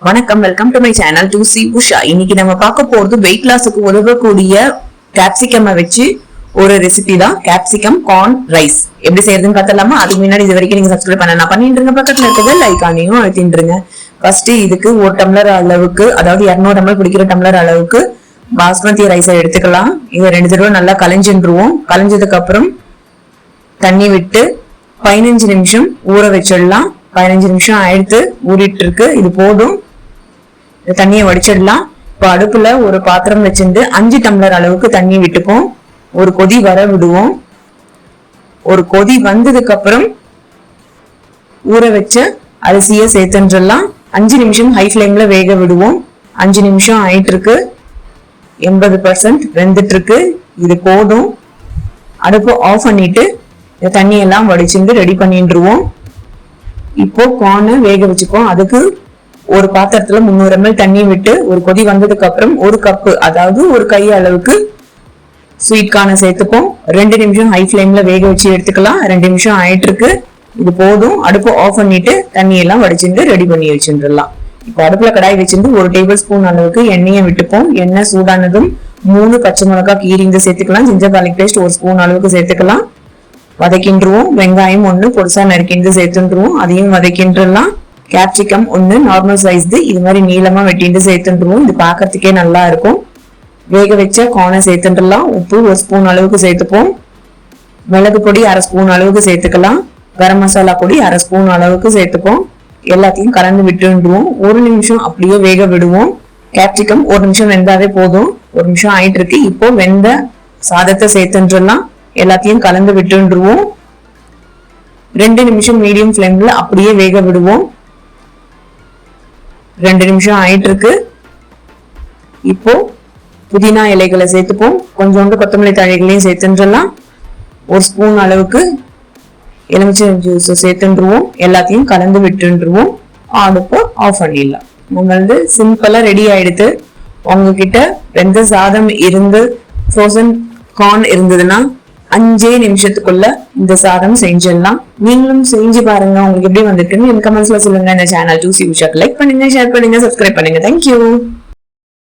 வணக்கம், welcome to my channel 2C Usha. இன்னைக்கு நம்ம பார்க்க போறது வெயிட் லாஸுக்கு உதவக்கூடிய கேப்சிகம் வச்சு ஒரு ரெசிபி தான். கேப்சிகம் கார்ன் ரைஸ் எப்படி செய்யறதுன்னு பார்த்தலாமா? அதுக்கு முன்னாடி இது வரைக்கும் நீங்க சப்ஸ்கிரைப் பண்ண பண்ணிட்டு பக்கத்துல இருக்கிறது லைக் ஆனியும் அழுத்திட்டுருங்க. ஃபர்ஸ்ட் இதுக்கு 1 டம்ளர் அளவுக்கு, அதாவது 200 ml பிடிக்கிற டம்ளர் அளவுக்கு பாஸ்மதி ரைஸை எடுத்துக்கலாம். இதை 2 தடவை நல்லா கலைஞ்சிருவோம். கலைஞ்சதுக்கு அப்புறம் தண்ணி விட்டு 15 நிமிஷம் ஊற வச்சிடலாம். 15 நிமிஷம் ஆயிடுத்து, ஊறிட்டு இருக்கு. இது போதும், தண்ணியை வடிச்சிடலாம். இப்போ அடுப்புல ஒரு பாத்திரம் வச்சிருந்து 5 டம்ளர் அளவுக்கு தண்ணி விட்டுப்போம். ஒரு கொதி வர விடுவோம். ஒரு கொதி வந்ததுக்கு அப்புறம் ஊற வச்ச அரிசியை சேர்த்துலாம். 5 நிமிஷம் ஹை ஃபிளேம்ல வேக விடுவோம். 5 நிமிஷம் ஆயிட்டு இருக்கு, 80% வெந்துட்டு இருக்கு. இது போதும். அடுப்பு ஆஃப் பண்ணிட்டு இந்த தண்ணியெல்லாம் வடிச்சிருந்து ரெடி பண்ணிடுவோம். இப்போ கார்னை வேக வச்சுப்போம். அதுக்கு ஒரு பாத்திரத்துல 300 ml தண்ணி விட்டு ஒரு கொதி வந்ததுக்கு அப்புறம் 1 கப்பு, அதாவது ஒரு கை அளவுக்கு ஸ்வீட் கார்னை சேர்த்துப்போம். 2 நிமிஷம் ஹை ஃபிளேம்ல வேக வச்சு எடுத்துக்கலாம். 2 நிமிஷம் ஆயிட்டு இருக்கு. இது போதும். அடுப்பு ஆஃப் பண்ணிட்டு தண்ணியெல்லாம் வடிச்சிருந்து ரெடி பண்ணி வச்சுடலாம். இப்போ அடுப்புல கடாய் வச்சிருந்து 1 டேபிள் ஸ்பூன் அளவுக்கு எண்ணெயை விட்டுப்போம். எண்ணெய் சூடானதும் 3 பச்சை மிளகாய் கீரிந்து சேர்த்துக்கலாம். ஜிஞ்சர் கார்லிக் பேஸ்ட் 1 ஸ்பூன் அளவுக்கு சேர்த்துக்கலாம். வதக்கின்றுவோம். வெங்காயம் 1 பொடிசா நறுக்கிண்டு சேர்த்துருவோம். அதையும் வதக்கின்றலாம். கேப்சிகம் 1 நார்மல் சைஸ், இது மாதிரி நீளமா வெட்டிட்டு சேர்த்துருவோம். இது பாக்கிறதுக்கே நல்லா இருக்கும். வேக வச்ச கார்னை சேர்த்துடலாம். உப்பு 1 ஸ்பூன் அளவுக்கு சேர்த்துப்போம். மிளகு பொடி 1/2 ஸ்பூன் அளவுக்கு சேர்த்துக்கலாம். கரம் மசாலா பொடி 1/2 ஸ்பூன் அளவுக்கு சேர்த்துப்போம். எல்லாத்தையும் கலந்து விட்டுருவோம். 1 நிமிஷம் அப்படியே வேக விடுவோம். கேப்சிகம் 1 நிமிஷம் வெந்தாவே போதும். 1 நிமிஷம் ஆயிட்டு இருக்கு. இப்போ வெந்த சாதத்தை சேர்த்துடலாம். எல்லாத்தையும் கலந்து விட்டுருவோம். 2 நிமிஷம் மீடியம் ஃபிளேம்ல அப்படியே வேக விடுவோம். 2 நிமிஷம் ஆயிட்டு இருக்கு. இப்போ புதினா இலைகளை சேர்த்துப்போம். கொஞ்சோண்டு கொத்தமல்லி தழைகளையும் சேர்த்துடலாம். 1 ஸ்பூன் அளவுக்கு எலுமிச்சை ஜூஸ் சேர்த்துருவோம். எல்லாத்தையும் கலந்து விட்டுருவோம். அடுப்பை ஆஃப் பண்ணிடலாம். உங்களது சிம்பிளா ரெடி ஆயிடுது. உங்ககிட்ட வெந்த சாதம் இருந்து ஃப்ரோசன் கார்ன் இருந்ததுன்னா 5 நிமிஷத்துக்குள்ள இந்த சாதம் செஞ்சிடலாம். நீங்களும் செஞ்சு பாருங்க. உங்களுக்கு எப்படி வந்திருக்குன்னு எனக்கு கமெண்ட்ஸ்ல சொல்லுங்க. இந்த சேனல் 2C உஷாக்கு லைக் பண்ணுங்க, ஷேர் பண்ணுங்க, சப்ஸ்கிரைப் பண்ணுங்க. தேங்க்யூ.